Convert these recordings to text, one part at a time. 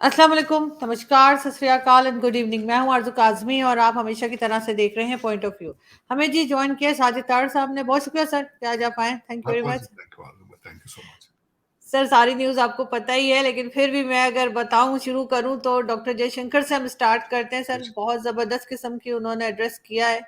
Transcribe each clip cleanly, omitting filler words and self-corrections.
अस्सलाम वालेकुम, नमस्कार, सत श्री अकाल एंड गुड इवनिंग। मैं हूं आरज़ू काज़मी और आप हमेशा की तरह से देख रहे हैं पॉइंट ऑफ व्यू। हमें जी जॉइन किया साजिद तार साहब ने। बहुत शुक्रिया सर कि आज आप आए। Thank you My very pleasure. Much. Thank you so much. Sir सारी न्यूज़ आपको पता ही है, लेकिन फिर भी मैं अगर बताऊं, शुरू करूं तो डॉक्टर जयशंकर से हम स्टार्ट करते हैं। सर बहुत ज़बरदस्त किस्म की उन्होंने एड्रेस किया है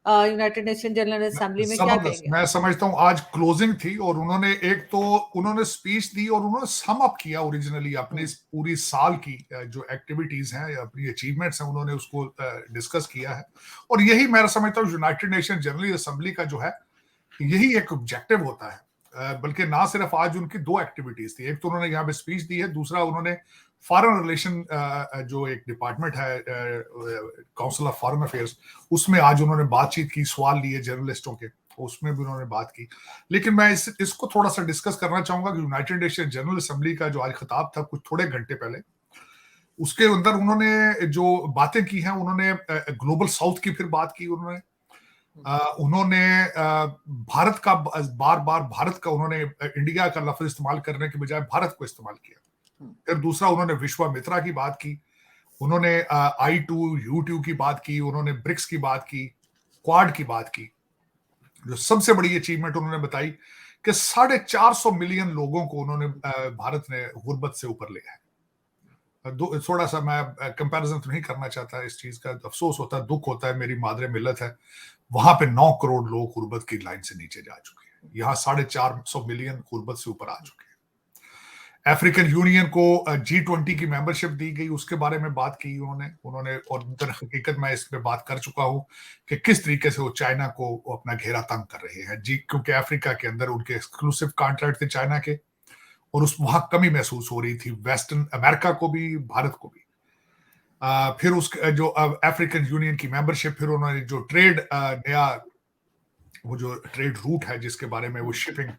यूनाइटेड नेशन जनरल असेंबली में। क्या जबरदस्त। कहेंगे? मैं समझता हूँ आज क्लोजिंग थी और उन्होंने एक तो उन्होंने स्पीच दी और उन्होंने सम अप किया ओरिजिनली अपने इस पूरी साल की जो एक्टिविटीज हैं या अपनी अचीवमेंट्स हैं उन्होंने उसको डिस्कस किया है। और यही मैं समझता हूँ यूनाइटेड नेशन जनरल असेंबली का जो है यही एक ऑब्जेक्टिव होता है। बल्कि ना सिर्फ आज उनकी दो एक्टिविटीज थी, एक तो उन्होंने यहाँ पे स्पीच दी है, दूसरा उन्होंने फॉरेन रिलेशन जो एक डिपार्टमेंट है काउंसिल ऑफ फॉरेन अफेयर्स, उसमें आज उन्होंने बातचीत की, सवाल लिए जर्नलिस्टों के, उसमें भी उन्होंने बात की। लेकिन मैं इसको थोड़ा सा डिस्कस करना चाहूंगा कि यूनाइटेड नेशन जनरल असेंबली का जो आज खिताब था कुछ थोड़े घंटे पहले, उसके अंदर उन्होंने जो बातें की हैं, उन्होंने ग्लोबल साउथ की फिर बात की, उन्होंने भारत का बार बार भारत का उन्होंने इंडिया का लफ्ज इस्तेमाल करने के बजाय भारत को इस्तेमाल किया। फिर दूसरा उन्होंने विश्वामित्रा की बात की, उन्होंने I2U2 की बात की, उन्होंने ब्रिक्स की बात की, क्वाड की बात की। जो सबसे बड़ी अचीवमेंट उन्होंने बताई कि 450 मिलियन लोगों को उन्होंने भारत ने गुर्बत से ऊपर लिया है। थोड़ा सा मैं कंपैरिजन तो नहीं करना चाहता, इस चीज का अफसोस होता है, दुख होता है, मेरी मादरे मिल्लत है, वहां पे 9 करोड़ लोग गुर्बत की लाइन से नीचे जा चुके हैं, यहाँ 450 मिलियन गुर्बत से ऊपर आ चुके हैं। अफ्रीकन यूनियन को G20 की मेंबरशिप दी गई, उसके बारे में बात की उन्होंने और दर हकीकत मैं इस पे बात कर चुका हूं कि किस तरीके से वो चाइना को अपना घेरा तंग कर रहे हैं जी, क्योंकि अफ्रीका के अंदर उनके एक्सक्लूसिव कॉन्ट्रैक्ट थे चाइना के और उस वहां कमी महसूस हो रही थी वेस्टर्न अमेरिका को भी, भारत को भी। फिर उस जो अफ्रीकन यूनियन की मेंबरशिप, फिर उन्होंने जो ट्रेड नया वो जो ट्रेड रूट है जिसके बारे में वो शिपिंग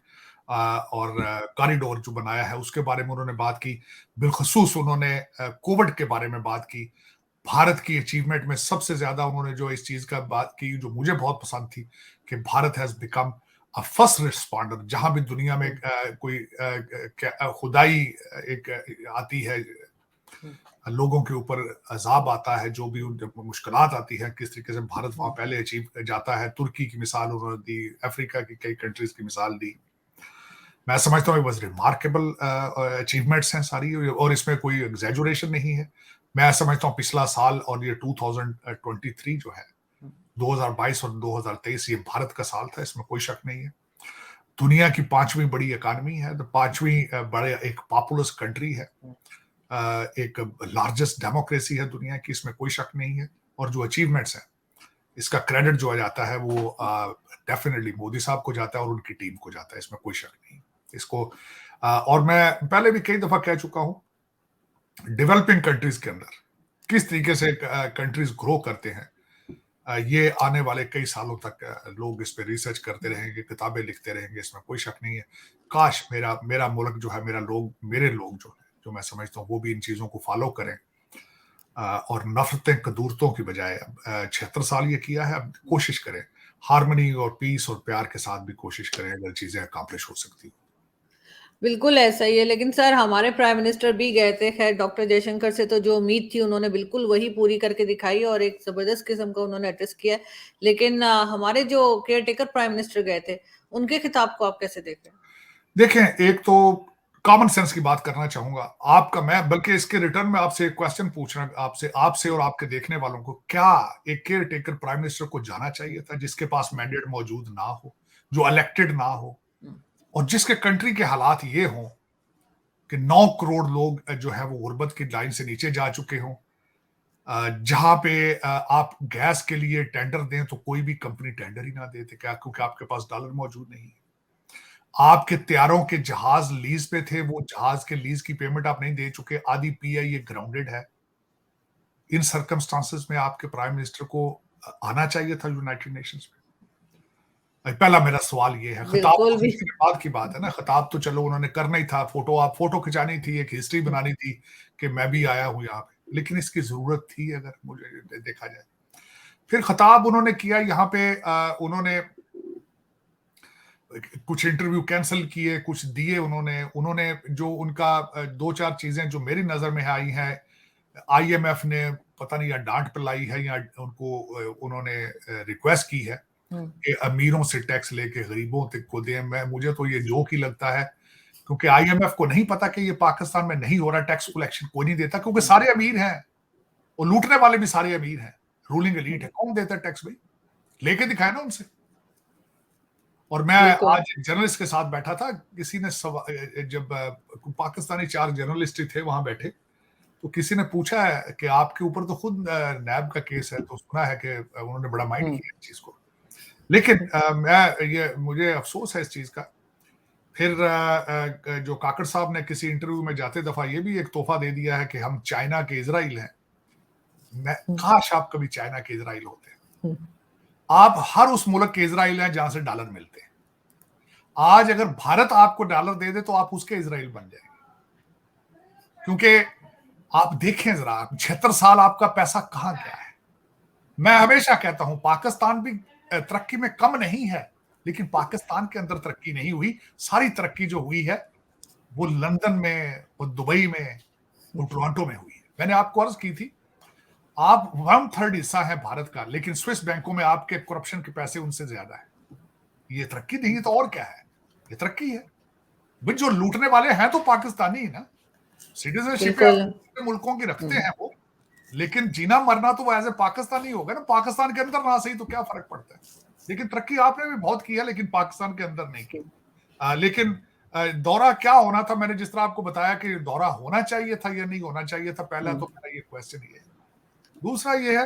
और कॉरिडोर जो बनाया है उसके बारे में उन्होंने बात की। बिलखसूस उन्होंने कोविड के बारे में बात की। भारत की अचीवमेंट में सबसे ज्यादा उन्होंने जो इस चीज का बात की जो मुझे बहुत पसंद थी कि Bharat has become a first responder. जहां भी दुनिया में कोई खुदाई एक आती है, लोगों के ऊपर अजाब आता है, जो भी मुश्किलात आती है, किस तरीके से भारत वहां पहले अचीव जाता है। तुर्की की मिसाल उन्होंने दी, अफ्रीका की कई कंट्रीज की मिसाल दी। मैं समझता हूँ बस रिमार्केबल अचीवमेंट्स हैं सारी, और इसमें कोई एग्जैजुरेशन नहीं है। मैं समझता हूँ पिछला साल और ये 2023 जो है, 2022 और 2023 ये भारत का साल था, इसमें कोई शक नहीं है। दुनिया की 5वीं बड़ी इकानमी है, तो 5वीं बड़े एक पॉपुलस कंट्री है, एक लार्जेस्ट डेमोक्रेसी है दुनिया की, इसमें कोई शक नहीं है। और जो अचीवमेंट्स हैं इसका क्रेडिट जो आ जाता है वो डेफिनेटली मोदी साहब को जाता है और उनकी टीम को जाता है, इसमें कोई शक नहीं इसको। और मैं पहले भी कई दफा कह चुका हूं, डेवलपिंग कंट्रीज के अंदर किस तरीके से कंट्रीज ग्रो करते हैं, ये आने वाले कई सालों तक लोग इस पे रिसर्च करते रहेंगे, किताबें लिखते रहेंगे, इसमें कोई शक नहीं है। काश मेरा मेरा मुल्क जो है, मेरे लोग जो है, जो मैं समझता हूँ वो भी इन चीजों को फॉलो करें और नफरतें कदूरतों की बजाय 76 साल ये किया है, अब कोशिश करें हारमनी और पीस और प्यार के साथ भी कोशिश करें, अगर चीजें अकम्प्लिश हो सकती। बिल्कुल ऐसा ही है, लेकिन सर हमारे प्राइम मिनिस्टर भी गए थे। खैर डॉक्टर जयशंकर से तो जो उम्मीद थी उन्होंने बिल्कुल वही पूरी करके दिखाई और एक जबरदस्त किस्म का उन्होंने एड्रेस किया। लेकिन हमारे जो केयर टेकर प्राइम मिनिस्टर गए थे, उनके खिताब को आप कैसे देख रहे हैं? देखें, एक तो कॉमन सेंस की बात करना चाहूंगा आपका मैं, बल्कि इसके रिटर्न में आपसे एक क्वेश्चन पूछना, आपसे आपसे और आपके देखने वालों को, क्या एक केयर टेकर प्राइम मिनिस्टर को जाना चाहिए था जिसके पास मैंडेट मौजूद ना हो, जो इलेक्टेड ना हो, और जिसके कंट्री के हालात ये हों कि 9 करोड़ लोग जो है वो गुर्बत की लाइन से नीचे जा चुके हों, जहां पे आप गैस के लिए टेंडर दें तो कोई भी कंपनी टेंडर ही ना देते, क्या क्योंकि आपके पास डॉलर मौजूद नहीं है। आपके तैयारों के जहाज लीज पे थे, वो जहाज के लीज की पेमेंट आप नहीं दे चुके, आधी पीआईए ग्राउंडेड है। इन सर्कमस्टांसेस में आपके प्राइम मिनिस्टर को आना चाहिए था यूनाइटेड नेशंस में। पहला मेरा सवाल ये है। खिताब बिल्कुल तो भी। दूसरी बात की बात है ना, खिताब तो चलो उन्होंने करना ही था, फोटो खिंचानी थी, एक हिस्ट्री बनानी थी कि मैं भी आया हूं यहाँ पे, लेकिन इसकी जरूरत थी अगर मुझे देखा जाए। फिर खिताब उन्होंने किया यहाँ पे, उन्होंने कुछ इंटरव्यू कैंसिल किए, कुछ दिए उन्होंने। उन्होंने जो उनका 2-4 चीजें जो मेरी नजर में आई हैं, आईएमएफ ने पता नहीं या डांट पिलाई है या उनको उन्होंने रिक्वेस्ट की है कि अमीरों से टैक्स लेके गरीबों तक को दें। मुझे तो ये जोक ही लगता है, क्योंकि आईएमएफ को नहीं पता कि ये पाकिस्तान में नहीं हो रहा टैक्स कलेक्शन, कोई नहीं देता, क्योंकि सारे अमीर हैं और लूटने वाले भी सारे अमीर हैं, रूलिंग एलीट है। कौन देता है टैक्स भाई? लेके दिखाए ना उनसे। और मैं आज एक जर्नलिस्ट के साथ बैठा था, किसी ने जब पाकिस्तानी 4 जर्नलिस्ट थे वहां बैठे, तो किसी ने पूछा है कि आपके ऊपर तो खुद नैब का केस है, तो सुना है कि उन्होंने बड़ा माइंड किया इस चीज को। लेकिन मुझे अफसोस है इस चीज का। फिर जो काकड़ साहब ने किसी इंटरव्यू में जाते दफा ये भी एक तोहफा दे दिया है कि हम चाइना के इजराइल हैं। काश आप कभी चाइना के इजराइल होते। आप हर उस मुल्क के इजराइल हैं जहां से डॉलर मिलते हैं। आज अगर भारत आपको डॉलर दे दे तो आप उसके इजराइल बन जाएंगे, क्योंकि आप देखें जरा 76 साल आपका पैसा कहां गया है। मैं हमेशा कहता हूं पाकिस्तान भी तरक्की में कम नहीं है, लेकिन पाकिस्तान के अंदर तरक्की नहीं हुई। सारी तरक्की जो हुई है वो लंदन में, वो दुबई में, वो टोरंटो में हुई है। मैंने आपको अर्ज की थी, आप 1/3 हिस्सा है भारत का, लेकिन स्विस बैंकों में आपके करप्शन के पैसे उनसे ज्यादा है। ये तरक्की नहीं है तो और क्या है? ये तरक्की है भाई। जो लूटने वाले हैं तो पाकिस्तानी ही ना, सिटीजनशिप मुल्कों की रखते हैं वो, लेकिन जीना मरना तो वो एज ए पाकिस्तानी होगा ना। पाकिस्तान के अंदर ना सही तो क्या फर्क पड़ता है? लेकिन तरक्की आपने भी बहुत की है, लेकिन पाकिस्तान के अंदर नहीं की। लेकिन दौरा क्या होना था, मैंने जिस तरह आपको बताया कि दौरा होना चाहिए था या नहीं होना चाहिए था, पहला तो मेरा ये क्वेश्चन ही है। दूसरा ये है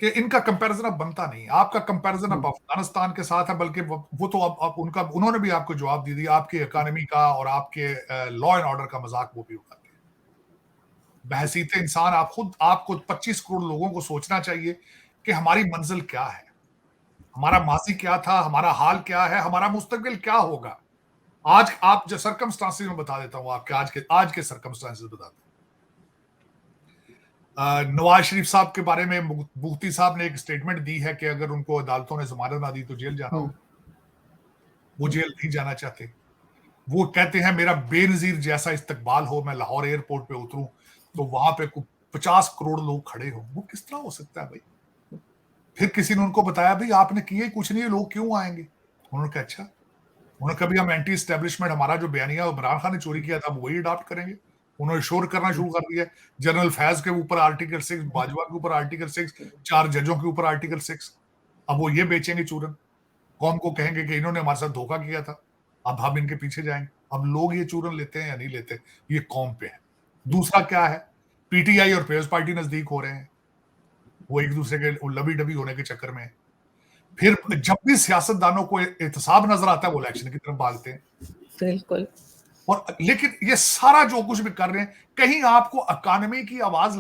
कि इनका कंपैरिजन अब बनता नहीं। आपका कंपैरिजन अब अफगानिस्तान के साथ है, बल्कि वो तो अब उनका, उन्होंने भी आपको जवाब दे दिया। आपकी इकोनॉमी का और आपके लॉ एंड ऑर्डर का मजाक वो भी उड़ाते हैं। बहसीते इंसान आपको 25 करोड़ लोगों को सोचना चाहिए कि हमारी मंजिल क्या है, हमारा माजी क्या था, हमारा हाल क्या है, हमारा मुस्तकबिल क्या होगा। आज आप जो सर्कमस्टांसेस में बता देता हूं, आपके आज के सर्कमस्टांसेस बताता हूं। नवाज शरीफ साहब के बारे में मुफ्ती साहब ने एक स्टेटमेंट दी है कि अगर उनको अदालतों ने जमानत ना दी तो जेल जाना होगा। वो जेल नहीं जाना चाहते। वो कहते हैं मेरा बेनजीर जैसा इस्तकबाल हो, मैं लाहौर एयरपोर्ट पे उतरूं तो वहां पे 50 करोड़ लोग खड़े हो। वो किस तरह हो सकता है भाई? फिर किसी ने उनको बताया भाई आपने किए कुछ नहीं, लोग क्यों आएंगे? उन्होंने कहा अच्छा, उन्होंने कभी हम एंटी एस्टेब्लिशमेंट, हमारा जो बयानिया इमरान खान ने चोरी किया था वही अडॉप्ट करेंगे। उन्होंने शोर करना शुरू कर दिया। जनरल फैज के ऊपर आर्टिकल 6, बाजवा के ऊपर आर्टिकल 6, 4 जजों के ऊपर आर्टिकल 6। अब वो ये बेचेंगे चूरन, कौम को कहेंगे कि इन्होंने हमारे साथ धोखा किया था, अब हम इनके पीछे जाएंगे। अब लोग ये चूरन लेते हैं या नहीं लेते, ये कौम पे है। दूसरा क्या है, पीटीआई और पीपल्स पार्टी नजदीक हो रहे हैं, वो एक दूसरे के लबी डबी होने के चक्कर में। फिर जब भी सियासतदानों को एहतसाब नजर आता है वो इलेक्शन की तरफ भागते हैं। बिल्कुल। और लेकिन ये सारा जो कुछ भी कर रहे हैं, कहीं आपको इकोनॉमी की आवाज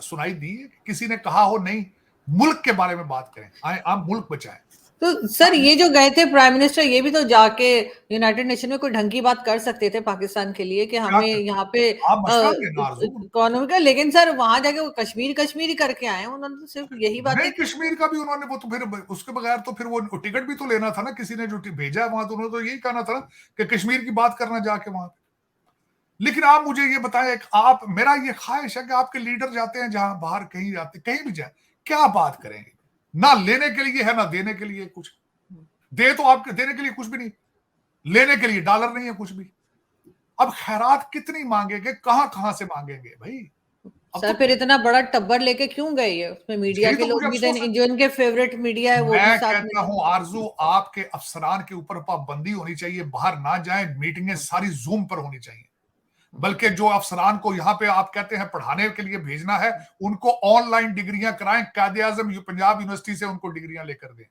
सुनाई दी है? किसी ने कहा हो नहीं मुल्क के बारे में बात करें, आए आप मुल्क बचाएं। तो सर ये जो गए थे प्राइम मिनिस्टर, ये भी तो जाके यूनाइटेड नेशन में कोई ढंग की बात कर सकते थे पाकिस्तान के लिए कि हमें यहाँ पे आप मशवरा देना आरज़ू। इकोनॉमी का, लेकिन सर वहां जाके वो कश्मीर ही करके आए। उन्होंने तो सिर्फ यही बातें नहीं, कश्मीर का भी उन्होंने, वो तो फिर उसके बगैर तो फिर वो टिकट भी तो लेना था ना, किसी ने जो भेजा है वहां, तो उन्होंने तो यही कहना था कि कश्मीर की बात करना जाके वहां। लेकिन आप मुझे ये बताएं, आप, मेरा ये ख्वाहिश है कि आपके लीडर जाते हैं जहां बाहर, कहीं जाते, कहीं भी जाए, क्या बात करेंगे? ना लेने के लिए है ना देने के लिए कुछ। दे तो आपके देने के लिए कुछ भी नहीं, लेने के लिए डॉलर नहीं है कुछ भी। अब खैरात कितनी मांगेंगे, कहां कहां से मांगेंगे भाई? सर फिर इतना बड़ा टब्बर लेके क्यों गए? ये उसमें मीडिया के तो लोग भी थे, जो इनके फेवरेट मीडिया है वो भी मैं साथ में कहता हूं आरजू, आपके अफसरान के ऊपर पाबंदी होनी चाहिए, बाहर ना जाएं, मीटिंगें सारी जूम पर होनी चाहिए। बल्कि जो अफसरान को यहाँ पे आप कहते हैं पढ़ाने के लिए भेजना है, उनको ऑनलाइन डिग्रियां कराएं, कायदे आजम पंजाब यूनिवर्सिटी से उनको डिग्रियां लेकर दें।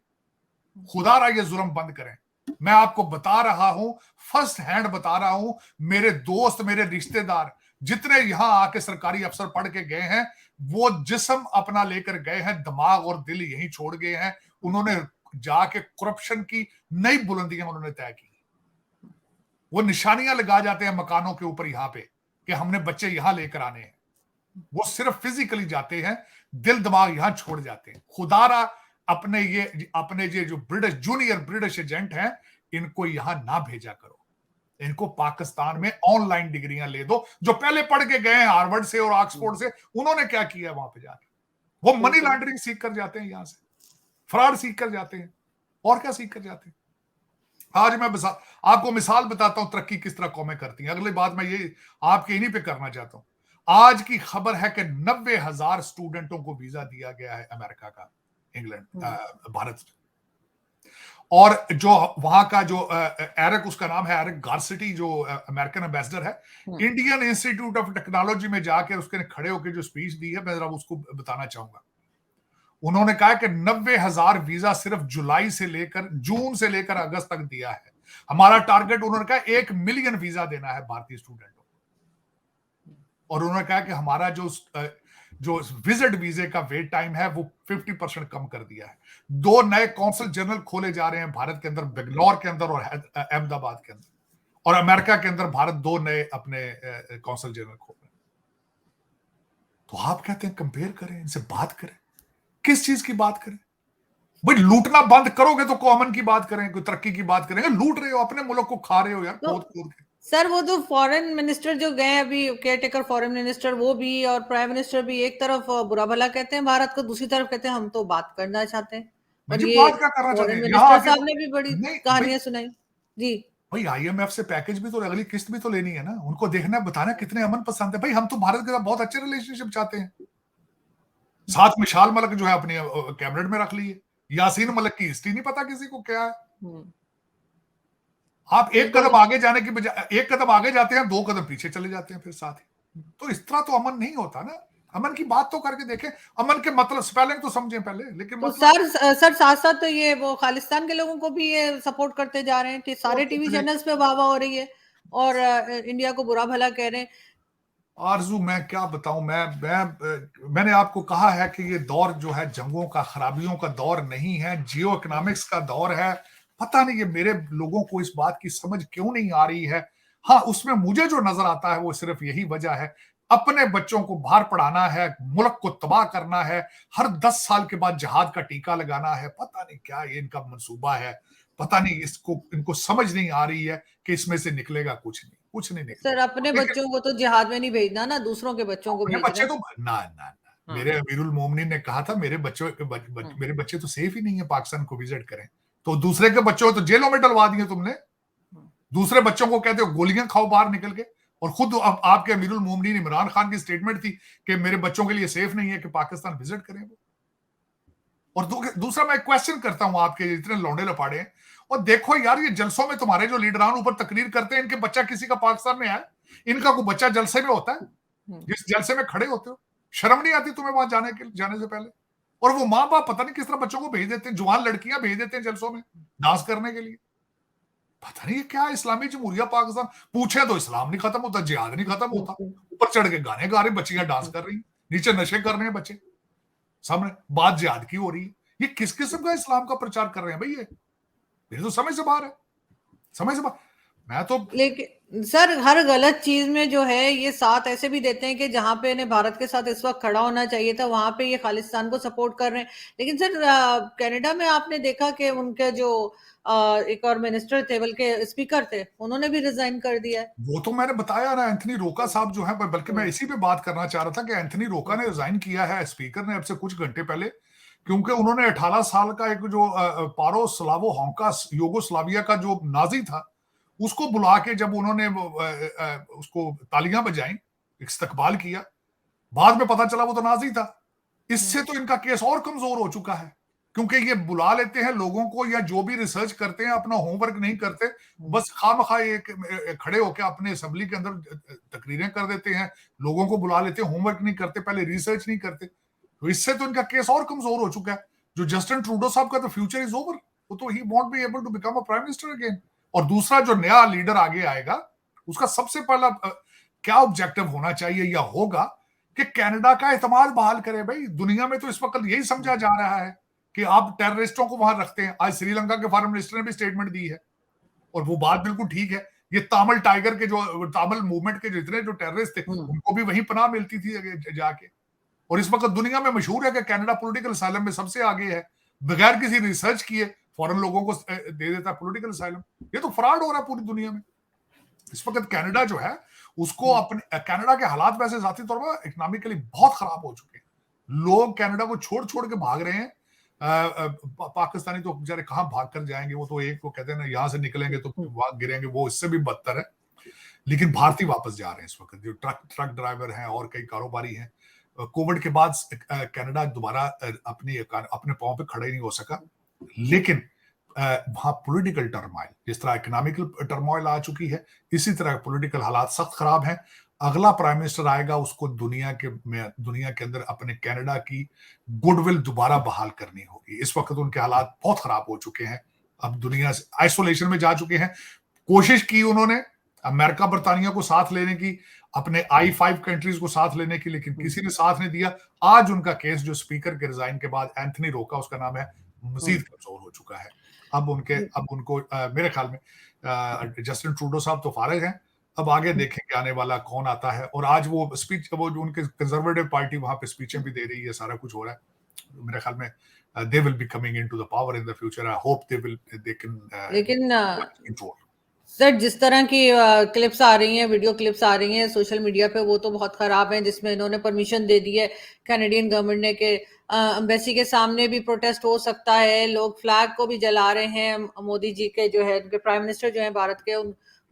खुदारा ये जुर्म बंद करें। मैं आपको बता रहा हूं, फर्स्ट हैंड बता रहा हूं, मेरे दोस्त, मेरे रिश्तेदार जितने यहां आके सरकारी अफसर पढ़ के गए हैं, वो जिस्म अपना लेकर गए हैं, दिमाग और दिल यहीं छोड़ गए हैं। उन्होंने जाके करप्शन की नई बुलंदियां उन्होंने तय की। वो निशानियां लगा जाते हैं मकानों के ऊपर यहां पे कि हमने बच्चे यहां लेकर आने हैं। वो सिर्फ फिजिकली जाते हैं, दिल दिमाग यहां छोड़ जाते हैं। खुदारा अपने ये जो जूनियर ब्रिटिश एजेंट हैं, इनको यहां ना भेजा करो, इनको पाकिस्तान में ऑनलाइन डिग्रियां ले दो। जो पहले पढ़ के गए हैं हार्वर्ड से और ऑक्सफोर्ड से, उन्होंने क्या किया वहां पे जाके? वो मनी लॉन्ड्रिंग सीख कर जाते हैं, यहां से फ्रॉड सीख कर जाते हैं, और क्या सीख कर जाते हैं। आज मैं आपको मिसाल बताता हूं तरक्की किस तरह कौमें करती हैं। अगली बात मैं ये आपके इन्हीं पे करना चाहता हूं। आज की खबर है कि 90,000 स्टूडेंटों को वीजा दिया गया है अमेरिका का, इंग्लैंड, भारत से। और जो वहां का जो एरिक, उसका नाम है एरिक गारसिटी, जो अमेरिकन एम्बेसडर है, इंडियन इंस्टीट्यूट ऑफ टेक्नोलॉजी में जाकर उसके खड़े होकर जो स्पीच दी है, मैं जरा उसको बताना चाहूंगा। उन्होंने कहा कि 90,000 वीजा सिर्फ जून से लेकर अगस्त तक दिया है। हमारा टारगेट, उन्होंने कहा, 1 मिलियन वीजा देना है भारतीय स्टूडेंटों को। और उन्होंने कहा कि हमारा जो विजिट वीजे का वेट टाइम है वो 50% कम कर दिया है। 2 नए कौंसल जनरल खोले जा रहे हैं भारत के अंदर, बेंगलोर के अंदर और अहमदाबाद के अंदर। और अमेरिका के अंदर भारत 2 नए अपने कौंसल जनरल खोल रहे हैं। तो आप कहते हैं कंपेयर करें, इनसे बात करें, किस चीज की बात करें भाई? लूटना बंद करोगे तो कॉमन की बात करें, कोई तरक्की की बात करेंगे? लूट रहे हो, अपने मुल्क को खा रहे हो यार, खोद खोद के। सर वो तो फॉरेन मिनिस्टर जो गए अभी, केयर टेकर फॉरेन मिनिस्टर, वो भी और प्राइम मिनिस्टर भी एक तरफ बुरा भला कहते हैं भारत को, दूसरी तरफ कहते हैं हम तो बात करना चाहते हैं। और जी, ये बात क्या करना चाहते फॉरेन हैं यहां मिनिस्टर आके? साहब ने भी बड़ी नहीं कहानियां सुनाई जी। भाई, IMF से पैकेज भी तो, अगली किस्त भी तो लेनी है ना। उनको देखना, बताना कितने अमन पसंद है। भाई हम तो भारत के साथ बहुत अच्छे रिलेशनशिप चाहते हैं। साथ मिशाल मलिक जो है अपनी कैबिनेट में रख ली है। यासीन मलिक की हिस्ट्री नहीं पता किसी को क्या है। आप एक कदम आगे जाने की बजाय, एक कदम आगे जाते हैं, 2 कदम पीछे चले जाते हैं फिर साथ ही। तो इस तरह तो अमन नहीं होता ना। अमन की बात तो करके देखें, अमन के मतलब स्पेलिंग तो समझें पहले। लेकिन तो मतलब सर साथ साथ तो ये वो खालिस्तान के लोगों को भी ये सपोर्ट करते जा रहे हैं कि सारे टीवी चैनल्स पे वाह वाह हो रही है और इंडिया को बुरा भला कह रहे हैं। आरजू, मैं क्या बताऊं, मैंने आपको कहा है कि ये दौर जो है जंगों का, खराबियों का दौर नहीं है, जियो इकोनॉमिक्स का दौर है। पता नहीं ये मेरे लोगों को इस बात की समझ क्यों नहीं आ रही है। हाँ, उसमें मुझे जो नजर आता है वो सिर्फ यही वजह है, अपने बच्चों को बाहर पढ़ाना है, मुल्क को तबाह करना है, हर 10 साल के बाद जहाद का टीका लगाना है। पता नहीं क्या ये इनका मंसूबा है। पता नहीं इनको समझ नहीं आ रही है कि इसमें से निकलेगा कुछ नहीं, कुछ नहीं सर निकलेगा। अपने बच्चों को तो जिहाद में नहीं भेजना ना, दूसरों के बच्चों को अपने भेज रहे बच्चे हैं। तो ना ना ना, मेरे अमीरुल मोमिनीन ने कहा था मेरे बच्चे तो सेफ ही नहीं है, पाकिस्तान को विजिट करें। तो दूसरे के बच्चों को तो जेलों में डलवा दिए तुमने। दूसरे बच्चों को कहते हो गोलियां खाओ बाहर निकल के, और खुद अब आपके अमीरुल मोमिनीन इमरान खान की स्टेटमेंट थी कि मेरे बच्चों के लिए सेफ नहीं है कि पाकिस्तान विजिट करें वो। और दूसरा मैं क्वेश्चन करता हूं आपके जितने लौंडे लपाड़े हैं, और देखो यार, ये जलसों में तुम्हारे जो लीडरान ऊपर तकरीर करते हैं, इनके बच्चा किसी का पाकिस्तान में है? इनका कोई बच्चा जलसे में होता है जिस जलसे में खड़े होते हो? शर्म नहीं आती तुम्हें वहां जाने से पहले? और वो माँ बाप पता नहीं किस तरह बच्चों को भेज देते हैं, जवान लड़कियां भेज देते हैं जलसों में डांस करने के लिए। पता नहीं क्या इस्लामी जमहूरिया पाकिस्तान। पूछे तो इस्लाम नहीं खत्म होता, जिहाद नहीं खत्म होता, ऊपर चढ़ के गाने गा रही बच्चियां, डांस कर रही, नीचे नशे कर रहे हैं बच्चे, सामने बात जिहाद की हो रही है। ये किस किस्म का इस्लाम का प्रचार कर रहे हैं भाई? ये मेरे तो समझ से बाहर है, समझ से बाहर। मैं तो लेकिन सर हर गलत चीज में जो है ये साथ ऐसे भी देते हैं कि जहां पे इन्हें भारत के साथ इस वक्त खड़ा होना चाहिए था वहां पे ये खालिस्तान को सपोर्ट कर रहे हैं। लेकिन सर कनाडा में आपने देखा कि उनके जो एक और मिनिस्टर थे, बल्कि स्पीकर थे, उन्होंने भी रिजाइन कर दिया है। वो तो मैंने बताया ना, एंथनी रोका साहब जो है, बल्कि मैं इसी पे बात करना चाह रहा था कि एंथनी रोका ने रिजाइन किया है, स्पीकर ने, अब से कुछ घंटे पहले। क्योंकि उन्होंने 18 साल का एक जो पारो स्लावो होंका योगोस्लाविया का जो नाजी था, उसको बुला के जब उन्होंने उसको तालियां बजाई, इस्तकबाल किया, बाद में पता चला वो तो नाजी था। इससे तो इनका केस और कमजोर हो चुका है, क्योंकि ये बुला लेते हैं लोगों को, या जो भी रिसर्च करते हैं अपना होमवर्क नहीं करते, बस खामखा खड़े होकर अपने असेंबली के अंदर तकरीरें कर देते हैं, लोगों को बुला लेते हैं, होमवर्क नहीं करते, पहले रिसर्च नहीं करते। तो इससे तो इनका केस और कमजोर हो चुका है। जो जस्टिन ट्रूडो साहब का तो फ्यूचर इज ओवर, वो तो he won't be able to become a prime minister again. और दूसरा जो नया लीडर आगे आएगा, उसका सबसे पहला क्या ऑब्जेक्टिव होना चाहिए या होगा कि कनाडा का एतमाद बहाल करे। भाई दुनिया में तो इस वक्त यही समझा जा रहा है कि आप टेररिस्टों को वहां रखते हैं। आज श्रीलंका के फॉरेन मिनिस्टर ने भी स्टेटमेंट दी है, और वो बात बिल्कुल ठीक है। ये तामिल टाइगर के जो तामिल मूवमेंट के जितने जो टेररिस्ट थे, उनको भी वहीं पनाह मिलती थी जाके। और इस वक्त दुनिया में मशहूर है कि कनाडा पॉलिटिकल असाइलम में सबसे आगे है। बगैर किसी रिसर्च किए फॉरेन लोगों को दे देता है पॉलिटिकल असाइलम। ये तो फ्रॉड हो रहा है पूरी दुनिया में। इस वक्त कनाडा जो है उसको अपने कनाडा के हालात वैसे जाती तौर पर इकोनॉमिकली बहुत खराब हो चुके हैं। लोग कनाडा को छोड़ छोड़ के भाग रहे हैं। पाकिस्तानी तो बेचारे कहां भाग कर जाएंगे, वो तो एक वो कहते हैं ना यहां से निकलेंगे तो वहां गिरेंगे, वो इससे भी बदतर है। लेकिन भारतीय वापस जा रहे हैं इस वक्त, जो ट्रक ड्राइवर हैं और कई कारोबारी हैं। कोविड के बाद कनाडा दोबारा अपने पांव पे खड़े नहीं हो सका। लेकिन वहां पॉलिटिकल टर्मोइल, जिस तरह इकोनॉमिकल टर्मोइल आ चुकी है, इसी तरह पॉलिटिकल हालात सख्त खराब हैं। अगला प्राइम मिनिस्टर आएगा, उसको दुनिया के अंदर अपने कनाडा की गुडविल दोबारा बहाल करनी होगी। इस वक्त उनके हालात बहुत खराब हो चुके हैं, अब दुनिया से आइसोलेशन में जा चुके हैं। कोशिश की उन्होंने अमेरिका बरतानिया को साथ लेने की, अपने I5 कंट्रीज को साथ लेने की, लेकिन किसी ने साथ नहीं दिया। आज उनका केस जो स्पीकर के रिजाइन के बाद एंथनी रोका उसका नाम है, मजीद कमजोर हो चुका है। अब उनको मेरे ख्याल में जस्टिन ट्रूडो साहब तो फारिग हैं। अब आगे देखेंगे आने वाला कौन आता है। और आज वो जो उनके कंजर्वेटिव पार्टी वहां पे स्पीचें भी दे रही है, सारा कुछ हो रहा है। मेरे ख्याल में they will be coming into the power in the future. I hope they can लेकिन control. सर जिस तरह की क्लिप्स आ रही हैं, वीडियो क्लिप्स आ रही हैं सोशल मीडिया पे, वो तो बहुत खराब हैं, जिसमें इन्होंने परमिशन दे दी है कैनेडियन गवर्नमेंट ने कि एम्बेसी के सामने भी प्रोटेस्ट हो सकता है। लोग फ्लैग को भी जला रहे हैं। मोदी जी के जो है, उनके प्राइम मिनिस्टर जो है भारत के,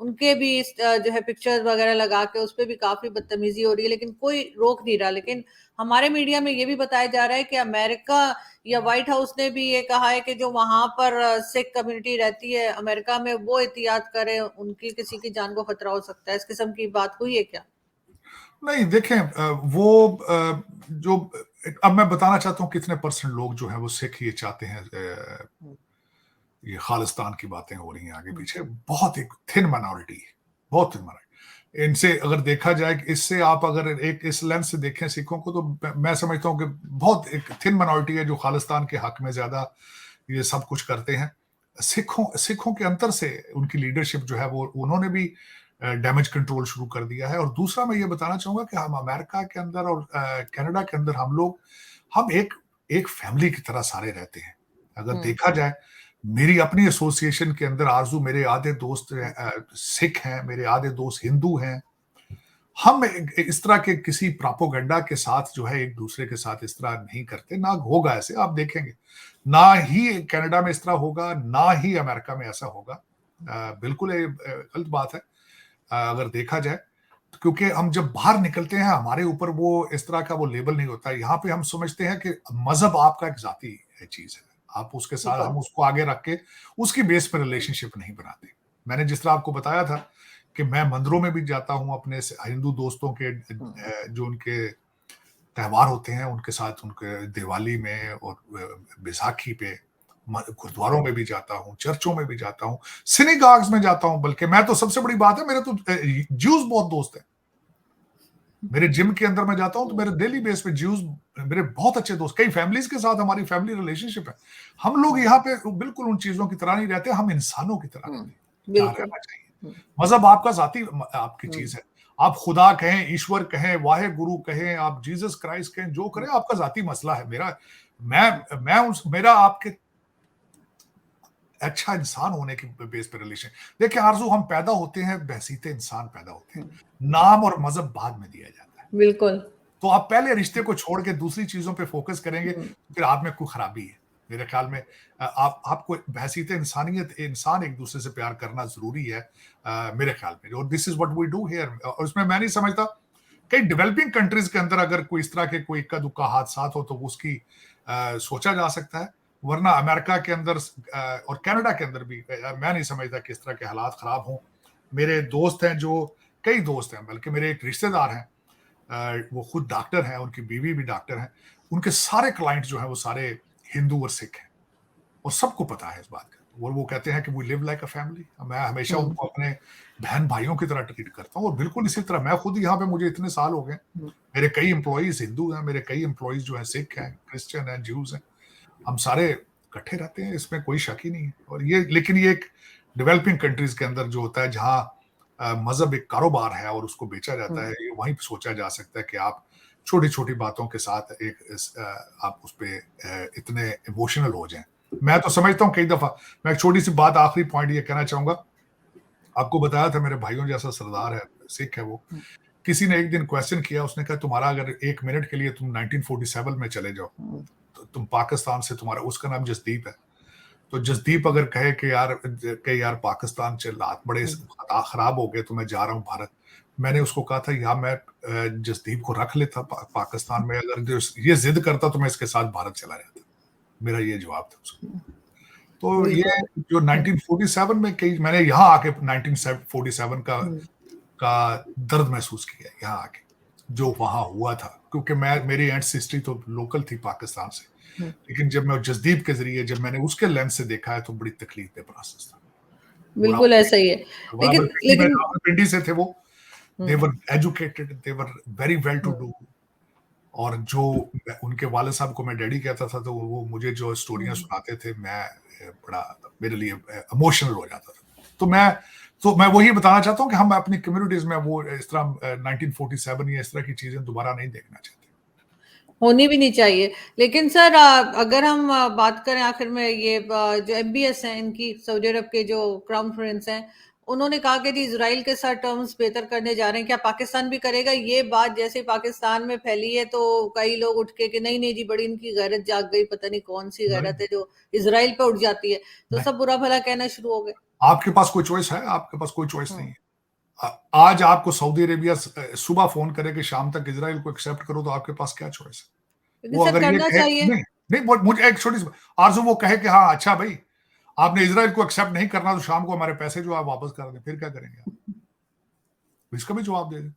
उनके भी जो है पिक्चर्स वगैरह लगा के उस पर भी काफी बदतमीजी हो रही है, लेकिन कोई रोक नहीं रहा। लेकिन हमारे मीडिया में ये भी बताया जा रहा है कि अमेरिका या व्हाइट हाउस ने भी ये कहा है कि जो वहां पर सिख कम्युनिटी रहती है अमेरिका में, वो एहतियात करें, उनकी किसी की जान को खतरा हो सकता है। इस किस्म की बात हुई है क्या? नहीं, देखें, वो जो अब मैं बताना चाहता हूँ कितने परसेंट लोग जो है वो सिख ये चाहते हैं। ये खालिस्तान की बातें हो रही हैं आगे पीछे, बहुत एक थिन माइनॉरिटी है, बहुत थिन माइनॉरिटी। इनसे अगर देखा जाए, इससे आप अगर एक इस लेंस से देखें सिखों को, तो मैं समझता हूँ कि बहुत एक थिन माइनॉरिटी है जो खालिस्तान के हक में ज्यादा ये सब कुछ करते हैं। सिखों के अंतर से उनकी लीडरशिप जो है वो उन्होंने भी डैमेज कंट्रोल शुरू कर दिया है। और दूसरा मैं ये बताना चाहूंगा कि हम अमेरिका के अंदर और कनाडा के अंदर हम एक फैमिली की तरह सारे रहते हैं। अगर देखा जाए, मेरी अपनी एसोसिएशन के अंदर आरजू, मेरे आधे दोस्त सिख हैं, मेरे आधे दोस्त हिंदू हैं। हम इस तरह के किसी प्रोपेगेंडा के साथ जो है एक दूसरे के साथ इस तरह नहीं करते, ना होगा ऐसे, आप देखेंगे। ना ही कनाडा में इस तरह होगा, ना ही अमेरिका में ऐसा होगा। बिल्कुल गलत बात है अगर देखा जाए, क्योंकि हम जब बाहर निकलते हैं हमारे ऊपर वो इस तरह का वो लेबल नहीं होता। यहाँ पे हम समझते हैं कि मजहब आपका एक जाती चीज है, आप उसके साथ, हम उसको आगे रख के उसकी बेस पर रिलेशनशिप नहीं बनाते। मैंने जिस तरह आपको बताया था कि मैं मंदिरों में भी जाता हूं अपने हिंदू दोस्तों के, जो उनके त्योहार होते हैं उनके साथ, उनके दिवाली में और बैसाखी पे गुरुद्वारों में भी जाता हूँ, चर्चों में भी जाता हूँ, सिनेगॉग्स में जाता हूँ। बल्कि मैं तो सबसे बड़ी बात है, मेरे तो ज्यूज बहुत दोस्त हैं। मेरे जिम के अंदर मैं जाता हूं तो मेरे डेली बेस पे ज्यूज, मेरे बहुत अच्छे दोस्त, कई फैमिलीज के साथ हमारी फैमिली रिलेशनशिप है। हम लोग यहाँ पे बिल्कुल उन चीजों की तरह नहीं रहते, हम इंसानों की तरह रहते हैं जहाँ रहना चाहिए। मजहब आपका जाती आपकी चीज है, आप खुदा कहें, ईश्वर कहें, वाहे गुरु कहें, आप जीसस क्राइस्ट कहें, जो करें आपका जाती मसला है। मेरा आपके अच्छा इंसान होने की बेस पे रिलेशन। देखिए आरजू, हम पैदा होते हैं बहसीते इंसान पैदा होते हैं, नाम और मजहब बाद में दिया जाता है। बिल्कुल। तो आप पहले रिश्ते को छोड़ के दूसरी चीजों पे फोकस करेंगे, फिर आप में कोई खराबी है। मेरे ख्याल में आपको बहसीत इंसानियत, इंसान एक दूसरे से प्यार करना जरूरी है मेरे ख्याल में। और this is what we do here. और उसमें मैं नहीं समझता कई डेवलपिंग कंट्रीज के अंदर अगर कोई इस तरह के कोई इक्का दुक्का हादसा हो तो उसकी सोचा जा सकता है, वरना अमेरिका के अंदर और कनाडा के अंदर भी मैं नहीं समझता कि इस तरह के हालात खराब हों। मेरे दोस्त हैं, जो कई दोस्त हैं, बल्कि मेरे एक रिश्तेदार हैं, वो खुद डॉक्टर हैं, उनकी बीवी भी डॉक्टर हैं, उनके सारे क्लाइंट जो हैं वो सारे हिंदू और सिख हैं, और सबको पता है इस बात का। और वो कहते हैं कि we live like a family. मैं हमेशा उनको अपने बहन भाइयों की तरह ट्रीट करता हूँ। और बिल्कुल इसी तरह मैं खुद यहाँ पे, मुझे इतने साल हो गए, मेरे कई एम्प्लॉइज हिंदू हैं, मेरे कई एम्प्लॉइज जो है सिख हैं, क्रिश्चियन हैं, ज्यूज हैं, हम सारे इकट्ठे रहते हैं, इसमें कोई शक ही नहीं है। और ये, लेकिन ये एक डेवलपिंग कंट्रीज के अंदर जो होता है, जहाँ मजहब एक कारोबार है और उसको बेचा जाता है, हम्म, ये वहीं सोचा जा सकता है कि आप छोटी छोटी बातों के साथ आप उस पर इतने इमोशनल हो जाएं। मैं तो समझता हूँ कई दफा, मैं एक छोटी सी बात, आखिरी पॉइंट ये कहना चाहूंगा। आपको बताया था मेरे भाइयों जैसा सरदार है, सिख है वो। हम्म, किसी ने एक दिन क्वेश्चन किया, उसने कहा तुम्हारा अगर 1 मिनट के लिए तुम 1947 में चले जाओ, हम्म, तो तुम पाकिस्तान से, तुम्हारा, उसका नाम जसदीप है, तो जसदीप अगर कहे कि यार पाकिस्तान से हालात बड़े हम्म, खराब हो गए तो मैं जा रहा हूँ भारत, मैंने उसको कहा था या मैं जसदीप को रख लेता पाकिस्तान में, अगर ये जिद करता तो मैं इसके साथ भारत चला जाता। मेरा ये जवाब था उसको। तो ये बिल्कुल। जो हम्म, 1947 में, कई मैंने यहाँ आके 1947 हम्म, का दर्द महसूस किया यहाँ आके, जो वहां हुआ था, क्योंकि मैं, मेरी एंसेस्ट्री तो लोकल थी पाकिस्तान से। हम्म, लेकिन जब मैं जसदीप के जरिए, जब मैंने उसके लेंस से देखा है, तो बड़ी तकलीफ दे प्रोसेस था। वो बिल्कुल ऐसा ही है। लेकिन लेकिन रावलपिंडी से थे वो। They hmm, were educated, they were very well to hmm, do. और जो उनके वाले साहब को मैं डैडी कहता था, तो वो मुझे जो स्टोरियां हम्म, सुनाते थे, मैं बड़ा, मेरे लिए इमोशनल हो जाता था। तो मैं वही बताना चाहता हूँ कि हम अपनी कम्युनिटीज में वो इस तरह 1947 या इस तरह की चीजें दोबारा नहीं देखना चाहते। होनी भी नहीं चाहिए। लेकिन सर अगर हम बात करें आखिर में, ये जो एमबीएस हैं, इनकी सऊदी अरब के जो क्राउन प्रिंस हैं, उन्होंने कहा कि जी इजराइल के साथ टर्म्स बेहतर करने जा रहे हैं, क्या पाकिस्तान भी करेगा? ये बात जैसे पाकिस्तान में फैली है तो कई लोग उठ के कि नहीं नहीं जी, बड़ी इनकी गैरत जाग गई, पता नहीं कौन सी नहीं, गैरत है जो इजराइल पे उठ जाती है, तो नहीं, सब बुरा भला कहना शुरू हो गए। आपके पास कोई चॉइस है? आपके पास कोई चॉइस नहीं हम्म, है। आज आपको सऊदी अरेबिया सुबह फोन करे कि शाम तक इजराइल को एक्सेप्ट करो, तो आपके पास क्या चॉइस है? लेकिन वो सर अगर ये करना कहे, चाहिए। नहीं, नहीं, मुझे एक छोटी सी आरजू, वो कहे कि हाँ अच्छा भाई, आपने इजराइल को एक्सेप्ट नहीं करना, तो शाम को हमारे पैसे जो आप वापस कर दें, फिर क्या करेंगे आप? इसका भी जवाब दे दें।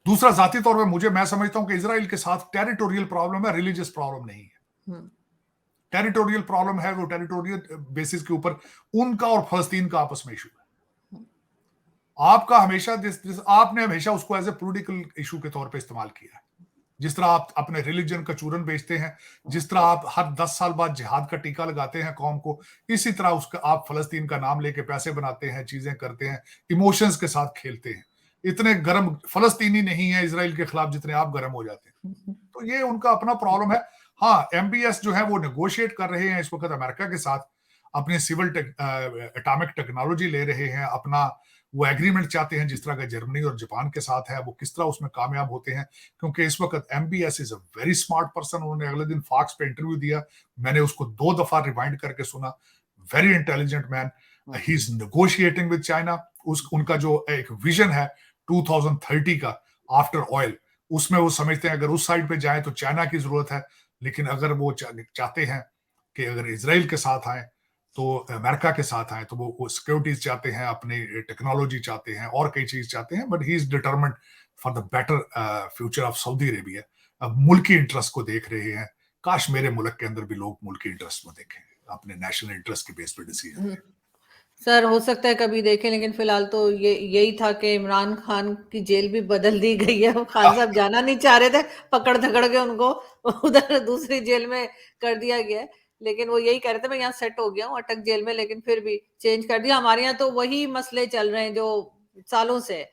दूसरा, जाती तौर पर मुझे, मैं समझता हूं कि इजराइल के साथ टेरिटोरियल प्रॉब्लम है, रिलीजियस प्रॉब्लम नहीं है। हम्म, टेरिटोरियल प्रॉब्लम है, वो टेरिटोरियल बेसिस के ऊपर उनका और फलस्तीन का आपस में इशू है। आपका हमेशा आपने हमेशा उसको एज ए पॉलिटिकल इशू के तौर पे इस्तेमाल किया है। जिस तरह आप अपने रिलीजन का चूरन बेचते हैं, जिस तरह आप हर 10 साल बाद जिहाद का टीका लगाते हैं कौम को, इसी तरह उसका आप फलस्तीन का नाम लेके पैसे बनाते हैं, चीजें करते हैं, इमोशंस के साथ खेलते हैं। इतने गर्म फलस्तीनी नहीं है इसराइल के खिलाफ जितने आप गर्म हो जाते हैं। तो ये उनका अपना प्रॉब्लम है। हाँ, एमबीएस जो है वो नेगोशिएट कर रहे हैं इस वक्त अमेरिका के साथ, अपनी सिविल एटॉमिक टेक्नोलॉजी ले रहे हैं, अपना वो एग्रीमेंट चाहते हैं जिस तरह का जर्मनी और जापान के साथ है, वो किस तरह उसमें कामयाब होते हैं। क्योंकि इस वक्त MBS is a very smart person. उन्होंने अगले दिन फॉक्स पे इंटरव्यू दिया, मैंने उसको 2 दफा रिवाइंड करके सुना। Very intelligent man, he is negotiating with China. उनका जो एक विजन है 2030 का, आफ्टर ऑयल, उसमें वो समझते हैं अगर उस साइड पे जाए तो चाइना की जरूरत है, लेकिन अगर वो चाहते हैं कि अगर इसराइल के साथ आए तो अमेरिका के साथ आए, तो वो सिक्योरिटीज चाहते हैं, अपनी टेक्नोलॉजी चाहते हैं, और कई चीज चाहते हैं, but he is determined for the better future of Saudi Arabia. अब मुल्की इंटरेस्ट को देख रहे हैं। काश मेरे मुल्क के अंदर भी लोग मुल्की इंटरेस्ट में देखें, अपने नेशनल इंटरेस्ट के बेस पे डिसीजन हम्म, लें। सर हो सकता है कभी देखें, लेकिन फिलहाल तो ये यही था कि इमरान खान की जेल भी बदल दी गई है। वो खान साहब जाना नहीं चाह रहे थे, पकड़ धकड़ के उनको उधर दूसरी जेल में कर दिया गया है। लेकिन वो यही कह रहे थे मैं यहाँ सेट हो गया हूँ अटक जेल में, लेकिन फिर भी चेंज कर दिया। हमारे यहाँ तो वही मसले चल रहे हैं जो सालों से है।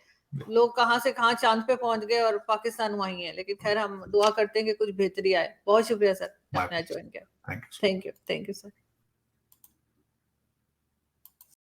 लोग कहाँ से कहाँ चांद पे पहुंच गए और पाकिस्तान वही है। लेकिन खैर हम दुआ करते हैं कि कुछ बेहतरी आए। बहुत शुक्रिया सर, माय आपने ज्वाइन किया। Thank you. Thank you sir.